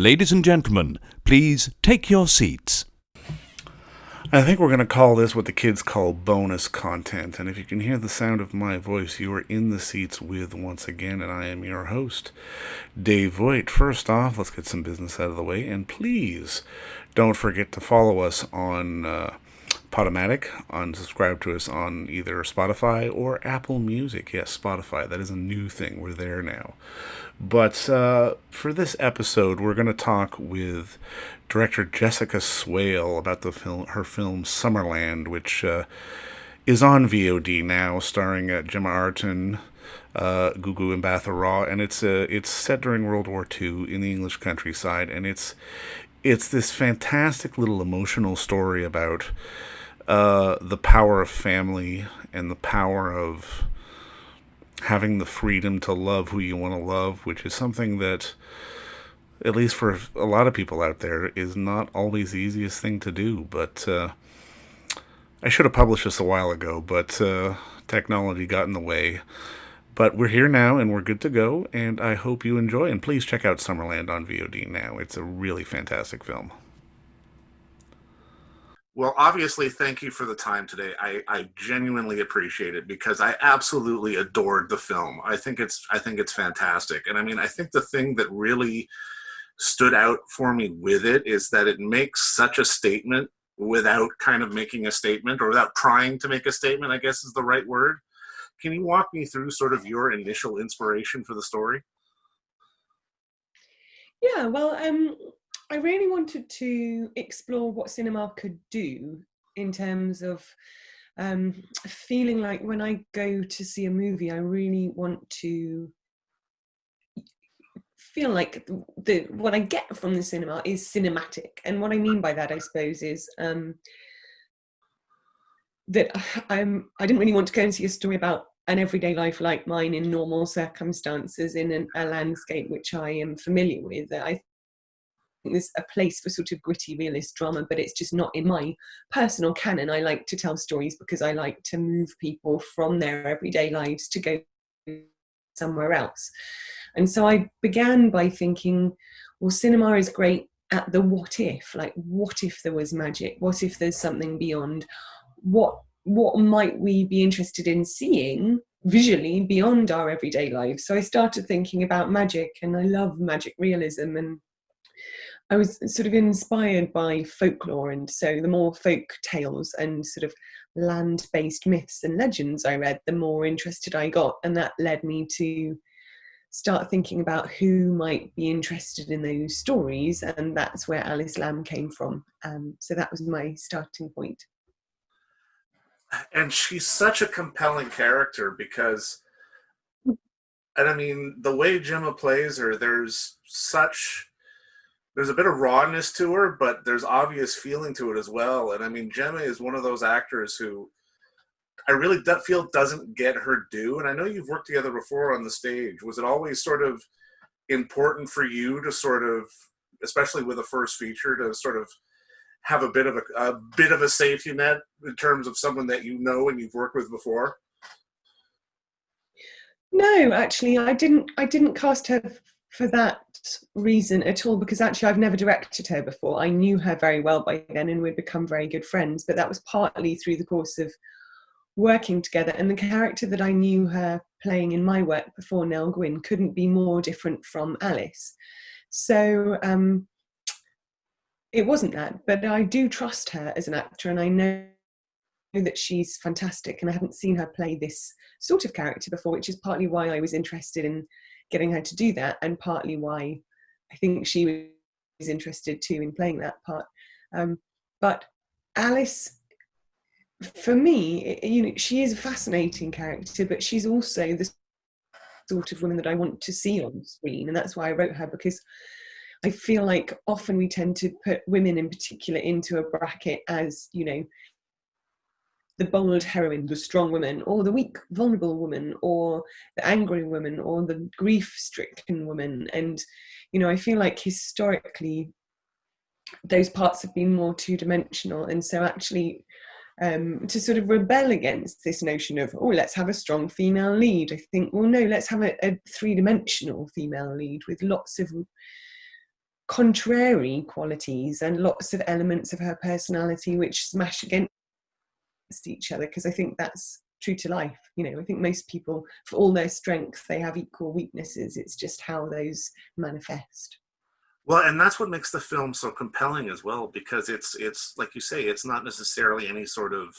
Ladies and gentlemen, please take your seats. I think we're going to call this what the kids call bonus content. And if you can hear the sound of my voice, you are in the seats with once again, and I am your host, Dave Voigt. First off, let's get some business out of the way. And please don't forget to follow us on Podomatic, subscribe to us on either Spotify or Apple Music. Yes, Spotify. That is a new thing. We're there now. But for this episode, we're going to talk with director Jessica Swale about her film Summerland, which is on VOD now, starring Gemma Arterton, Gugu, Mbatha, and it's set during World War II in the English countryside, and it's this fantastic little emotional story about the power of family and the power of having the freedom to love who you want to love, which is something that, at least for a lot of people out there, is not always the easiest thing to do. But I should have published this a while ago, but technology got in the way. But we're here now, and we're good to go, and I hope you enjoy. And please check out Summerland on VOD now. It's a really fantastic film. Well, obviously, thank you for the time today. I genuinely appreciate it because I absolutely adored the film. I think it's fantastic. And I mean, I think the thing that really stood out for me with it is that it makes such a statement without kind of making a statement, or without trying to make a statement, I guess is the right word. Can you walk me through sort of your initial inspiration for the story? Yeah, well, I really wanted to explore what cinema could do in terms of feeling like when I go to see a movie, I really want to feel like what I get from the cinema is cinematic. And what I mean by that, I suppose, is that I didn't really want to go and see a story about an everyday life like mine in normal circumstances in a landscape which I am familiar with. I there's a place for sort of gritty realist drama, but it's just not in my personal canon. I like to tell stories because I like to move people from their everyday lives to go somewhere else. And so I began by thinking, well, cinema is great at the what if, like what if there was magic? What if there's something beyond? What might we be interested in seeing visually beyond our everyday lives? So I started thinking about magic, and I love magic realism, and I was sort of inspired by folklore, and so the more folk tales and sort of land-based myths and legends I read, the more interested I got, and that led me to start thinking about who might be interested in those stories, and that's where Alice Lamb came from. So that was my starting point. And she's such a compelling character because, and I mean, the way Gemma plays her, there's a bit of rawness to her, but there's obvious feeling to it as well. And I mean, Gemma is one of those actors who I really feel doesn't get her due. And I know you've worked together before on the stage. Was it always sort of important for you to sort of, especially with a first feature, to sort of have a bit of a safety net in terms of someone that you know and you've worked with before? No, actually, I didn't cast her for that reason at all, because actually I've never directed her before. I knew her very well by then and we'd become very good friends, but that was partly through the course of working together, and the character that I knew her playing in my work before, Nell Gwyn, couldn't be more different from Alice. So it wasn't that, but I do trust her as an actor, and I know that she's fantastic, and I hadn't seen her play this sort of character before, which is partly why I was interested in getting her to do that, and partly why I think she was interested too in playing that part. But Alice, for me, she is a fascinating character, but she's also the sort of woman that I want to see on screen, and that's why I wrote her, because I feel like often we tend to put women in particular into a bracket as, the bold heroine, the strong woman, or the weak, vulnerable woman, or the angry woman, or the grief-stricken woman. And, I feel like historically those parts have been more two-dimensional. And so actually to sort of rebel against this notion of, let's have a strong female lead, I think, well, no, let's have a three-dimensional female lead with lots of contrary qualities and lots of elements of her personality which smash against each other, because I think that's true to life. You know, I think most people, for all their strengths, they have equal weaknesses. It's just how those manifest. Well, and that's what makes the film so compelling as well, because it's like you say, it's not necessarily any sort of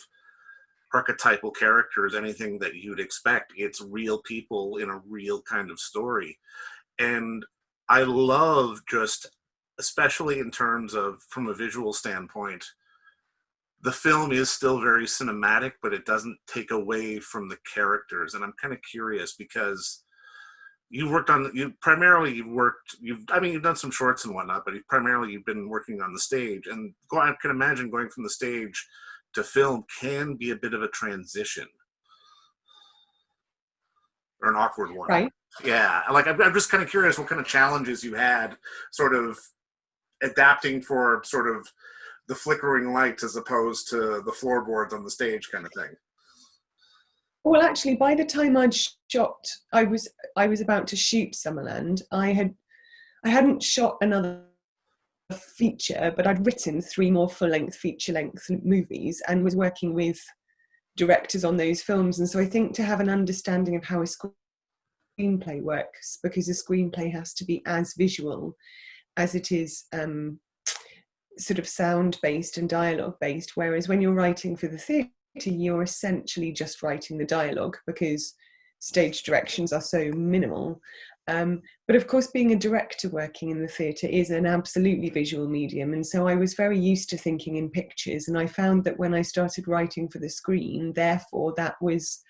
archetypal characters, anything that you'd expect. It's real people in a real kind of story. And I love, just especially in terms of from a visual standpoint, the film is still very cinematic, but it doesn't take away from the characters. And I'm kind of curious, because you've done some shorts and whatnot, but you've been working on the stage, and I can imagine going from the stage to film can be a bit of a transition, or an awkward one. Right. Yeah, like I'm just kind of curious what kind of challenges you had sort of adapting for sort of the flickering lights as opposed to the floorboards on the stage kind of thing. Well, actually, by the time I was about to shoot Summerland, I hadn't shot another feature, but I'd written 3 more full-length, feature-length movies and was working with directors on those films. And so I think to have an understanding of how a screenplay works, because a screenplay has to be as visual as it is sort of sound-based and dialogue-based, whereas when you're writing for the theatre, you're essentially just writing the dialogue because stage directions are so minimal. But of course, being a director working in the theatre is an absolutely visual medium. And so I was very used to thinking in pictures. And I found that when I started writing for the screen, therefore, that was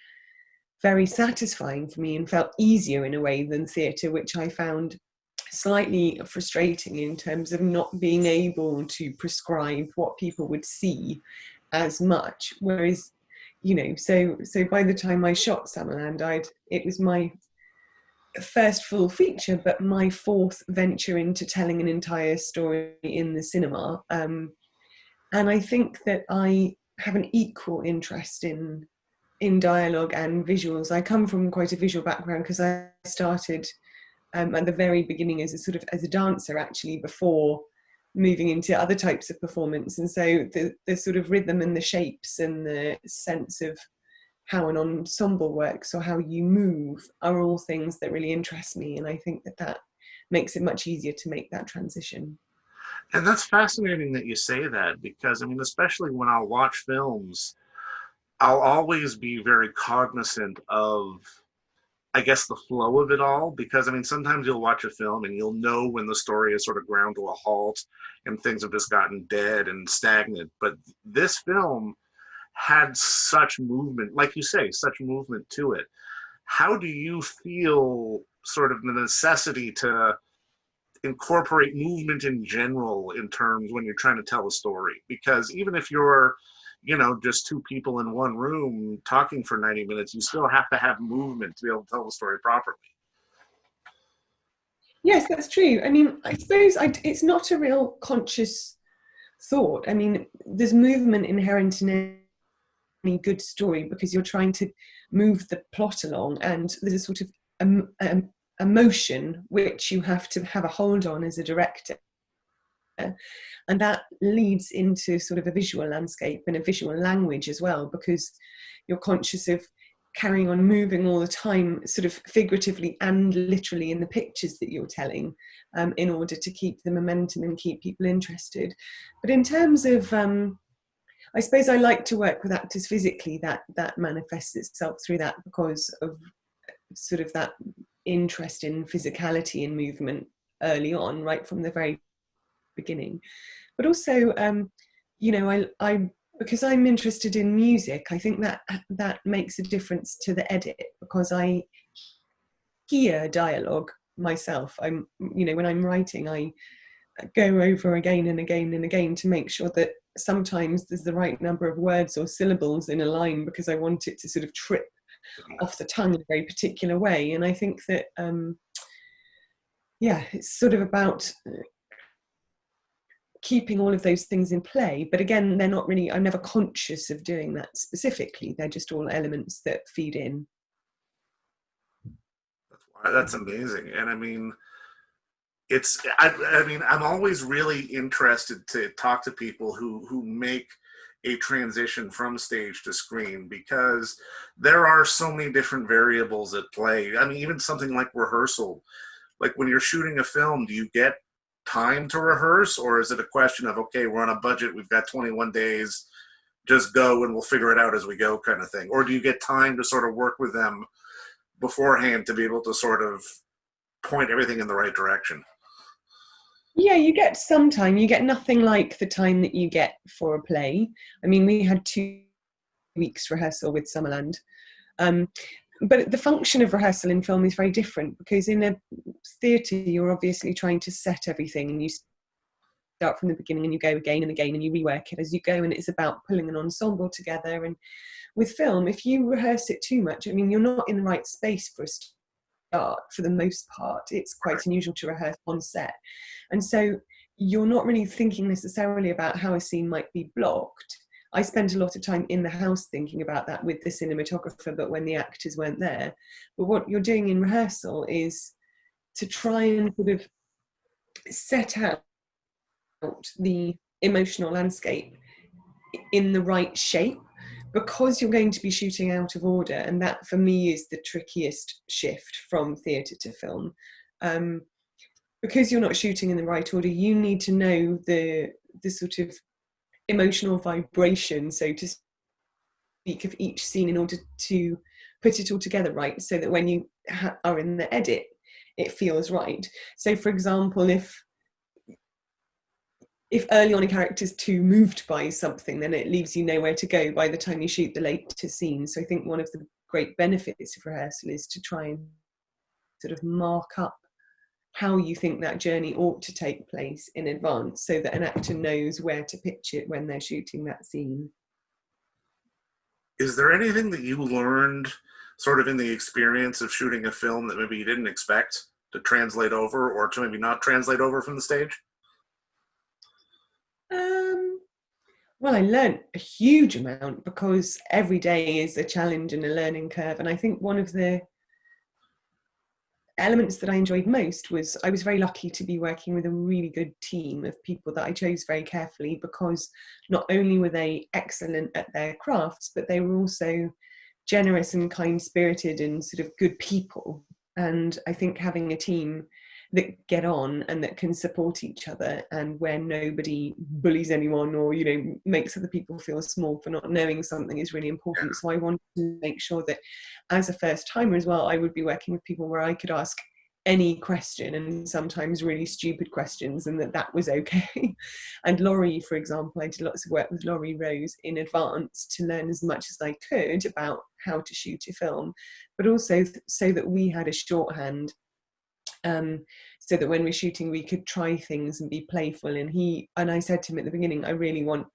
very satisfying for me and felt easier in a way than theatre, which I found slightly frustrating in terms of not being able to prescribe what people would see as much. Whereas, you know, so by the time I shot Summerland, it was my first full feature, but my 4th venture into telling an entire story in the cinema. And I think that I have an equal interest in dialogue and visuals. I come from quite a visual background because I started at the very beginning as a dancer, actually, before moving into other types of performance. And so the sort of rhythm and the shapes and the sense of how an ensemble works or how you move are all things that really interest me. And I think that makes it much easier to make that transition. And that's fascinating that you say that, because I mean, especially when I'll watch films, I'll always be very cognizant of, I guess, the flow of it all, because I mean, sometimes you'll watch a film and you'll know when the story is sort of ground to a halt and things have just gotten dead and stagnant. But this film had such movement, like you say, such movement to it. How do you feel sort of the necessity to incorporate movement in general in terms when you're trying to tell a story? Because even if you're, you know, just 2 people in one room talking for 90 minutes, you still have to have movement to be able to tell the story properly. Yes, that's true. I mean, I suppose it's not a real conscious thought. I mean, there's movement inherent in any good story because you're trying to move the plot along, and there's a sort of emotion which you have to have a hold on as a director. And that leads into sort of a visual landscape and a visual language as well, because you're conscious of carrying on moving all the time, sort of figuratively and literally in the pictures that you're telling, in order to keep the momentum and keep people interested. But in terms of, I suppose I like to work with actors physically, that manifests itself through that because of sort of that interest in physicality and movement early on, right from the very beginning. But also, you know, I because I'm interested in music, I think that makes a difference to the edit, because I hear dialogue myself. I'm, you know, when I'm writing, I go over again and again and again to make sure that sometimes there's the right number of words or syllables in a line, because I want it to sort of trip off the tongue in a very particular way. And I think that, yeah, it's sort of about keeping all of those things in play. But again, they're not really, I'm never conscious of doing that specifically. They're just all elements that feed in. That's amazing. And I mean, I mean, I'm always really interested to talk to people who make a transition from stage to screen, because there are so many different variables at play. I mean, even something like rehearsal, like when you're shooting a film, do you get time to rehearse, or is it a question of, okay, we're on a budget, we've got 21 days, just go and we'll figure it out as we go kind of thing? Or do you get time to sort of work with them beforehand to be able to sort of point everything in the right direction? Yeah, you get some time. You get nothing like the time that you get for a play. I mean, we had 2 weeks rehearsal with Summerland. But the function of rehearsal in film is very different, because in a theatre, you're obviously trying to set everything, and you start from the beginning and you go again and again and you rework it as you go, and it's about pulling an ensemble together. And with film, if you rehearse it too much, I mean, you're not in the right space for a start for the most part. It's quite unusual to rehearse on set. And so you're not really thinking necessarily about how a scene might be blocked. I spent a lot of time in the house thinking about that with the cinematographer, but when the actors weren't there. But what you're doing in rehearsal is to try and sort of set out the emotional landscape in the right shape, because you're going to be shooting out of order. And that for me is the trickiest shift from theatre to film. Because you're not shooting in the right order, you need to know the sort of emotional vibration, so to speak, of each scene in order to put it all together right, so that when you are in the edit, it feels right. So for example, if early on a character is too moved by something, then it leaves you nowhere to go by the time you shoot the later scenes. So I think one of the great benefits of rehearsal is to try and sort of mark up how you think that journey ought to take place in advance, so that an actor knows where to pitch it when they're shooting that scene. Is there anything that you learned sort of in the experience of shooting a film that maybe you didn't expect to translate over, or to maybe not translate over from the stage? Well, I learned a huge amount, because every day is a challenge and a learning curve. And I think one of the elements that I enjoyed most was I was very lucky to be working with a really good team of people that I chose very carefully, because not only were they excellent at their crafts, but they were also generous and kind-spirited and sort of good people. And I think having a team that get on and that can support each other, and where nobody bullies anyone or, you know, makes other people feel small for not knowing something, is really important. So I wanted to make sure that as a first timer as well, I would be working with people where I could ask any question, and sometimes really stupid questions, and that was okay. And Laurie, for example, I did lots of work with Laurie Rose in advance to learn as much as I could about how to shoot a film, but also so that we had a shorthand, so that when we're shooting we could try things and be playful. And I said to him at the beginning, I really want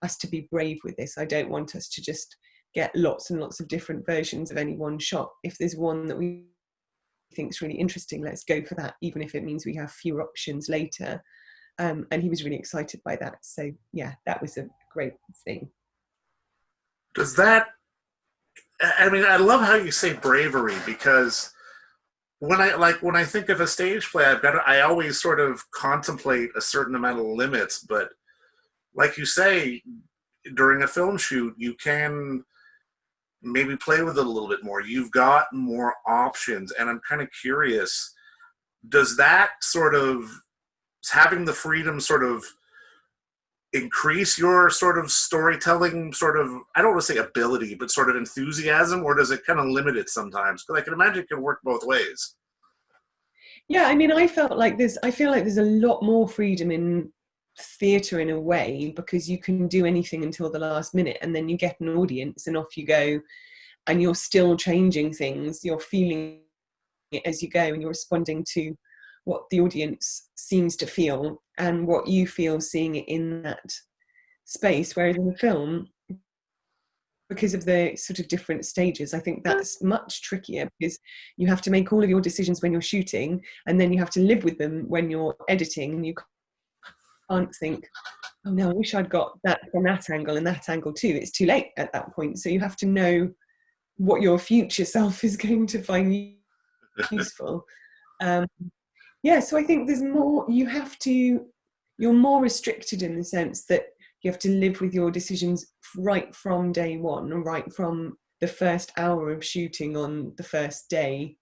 us to be brave with this. I don't want us to just get lots and lots of different versions of any one shot. If there's one that we think is really interesting, let's go for that, even if it means we have fewer options later. And he was really excited by that. So yeah, that was a great thing. Does that, I mean, I love how you say bravery, because when I think of a stage play, I always sort of contemplate a certain amount of limits. But like you say, during a film shoot, you can maybe play with it a little bit more. You've got more options. And I'm kind of curious, does that sort of, having the freedom sort of increase your sort of storytelling sort of, I don't want to say ability, but sort of enthusiasm, or does it kind of limit it sometimes? Because I can imagine it can work both ways. Yeah, I mean, I feel like there's a lot more freedom in theatre in a way, because you can do anything until the last minute, and then you get an audience and off you go, and you're still changing things, you're feeling it as you go, and you're responding to what the audience seems to feel and what you feel seeing it in that space. Whereas in the film, because of the sort of different stages, I think that's much trickier, because you have to make all of your decisions when you're shooting, and then you have to live with them when you're editing, and you can't think, oh no, I wish I'd got that from that angle and that angle too. It's too late at that point. So you have to know what your future self is going to find useful. Yeah, so I think there's more, you're more restricted in the sense that you have to live with your decisions right from day one, and right from the first hour of shooting on the first day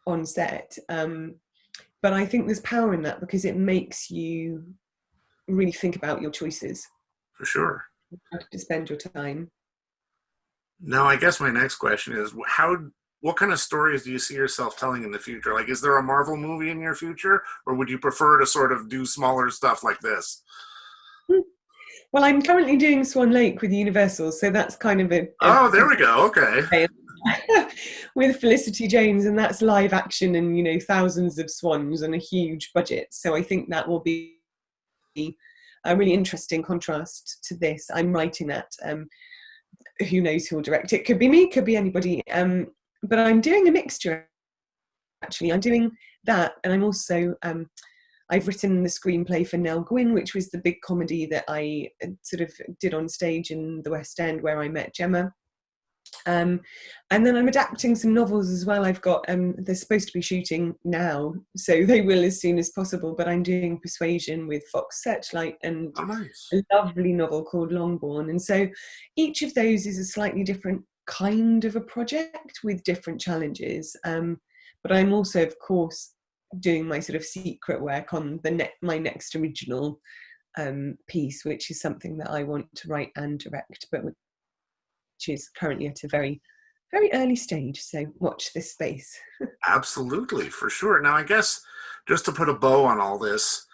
on set. But I think there's power in that because it makes you really think about your choices. For sure. How to spend your time. Now, I guess my next question is, what kind of stories do you see yourself telling in the future? Like, is there a Marvel movie in your future, or would you prefer to sort of do smaller stuff like this? Well, I'm currently doing Swan Lake with Universal, so that's kind of Oh, there we go. Okay. with Felicity Jones, and that's live action and, you know, thousands of swans and a huge budget. So I think that will be a really interesting contrast to this. I'm writing that. Who knows who will direct it? Could be me, could be anybody. But I'm doing a mixture, actually. I'm doing that, and I'm also I've written the screenplay for Nell Gwyn, which was the big comedy that I sort of did on stage in the West End where I met Gemma. And then I'm adapting some novels as well. I've got, they're supposed to be shooting now, so they will as soon as possible, but I'm doing Persuasion with Fox Searchlight and Nice. a lovely novel called Longbourn. And so each of those is a slightly different kind of a project with different challenges. But I'm also, of course, doing my sort of secret work on my next original piece, which is something that I want to write and direct, but which is currently at a very, very early stage. So watch this space. Absolutely, for sure. Now, I guess just to put a bow on all this,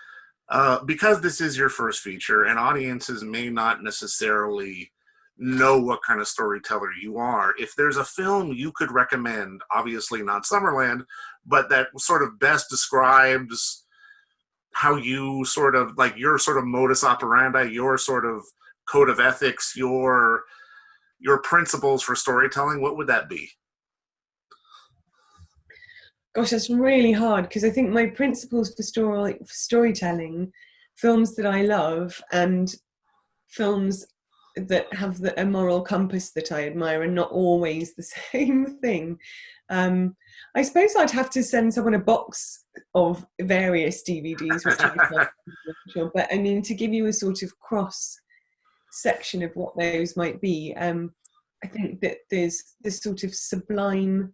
because this is your first feature and audiences may not necessarily know what kind of storyteller you are, if there's a film you could recommend, obviously not Summerland, but that sort of best describes how you sort of, like, your sort of modus operandi, your sort of code of ethics, your principles for storytelling, what would that be? Gosh, that's really hard, because I think my principles for storytelling, films that I love and films that have a moral compass that I admire, are not always the same thing. I suppose I'd have to send someone a box of various DVDs, which I can't, but I mean, to give you a sort of cross section of what those might be, I think that there's this sort of sublime,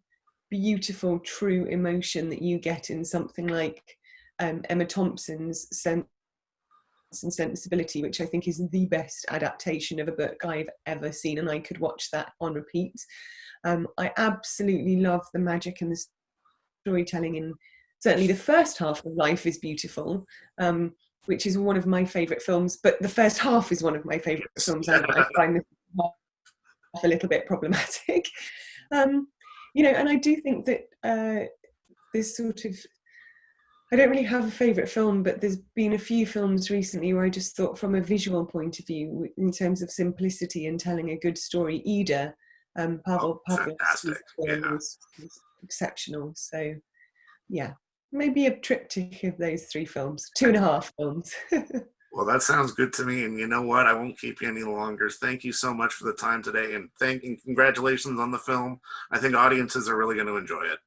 beautiful, true emotion that you get in something like Emma Thompson's Sense and Sensibility, which I think is the best adaptation of a book I've ever seen, and I could watch that on repeat. I absolutely love the magic and the storytelling in certainly the first half of Life is Beautiful, which is one of my favourite films, but the first half is one of my favourite films, and I find this a little bit problematic. You know, and I do think that this sort of, I don't really have a favourite film, but there's been a few films recently where I just thought, from a visual point of view, in terms of simplicity and telling a good story, Ida, Pavel was exceptional. So, yeah, maybe a triptych of those three films, 2.5 films. Well, that sounds good to me. And you know what? I won't keep you any longer. Thank you so much for the time today. And congratulations on the film. I think audiences are really going to enjoy it.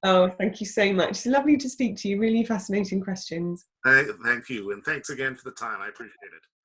Oh, thank you so much. It's lovely to speak to you. Really fascinating questions. Thank you. And thanks again for the time. I appreciate it.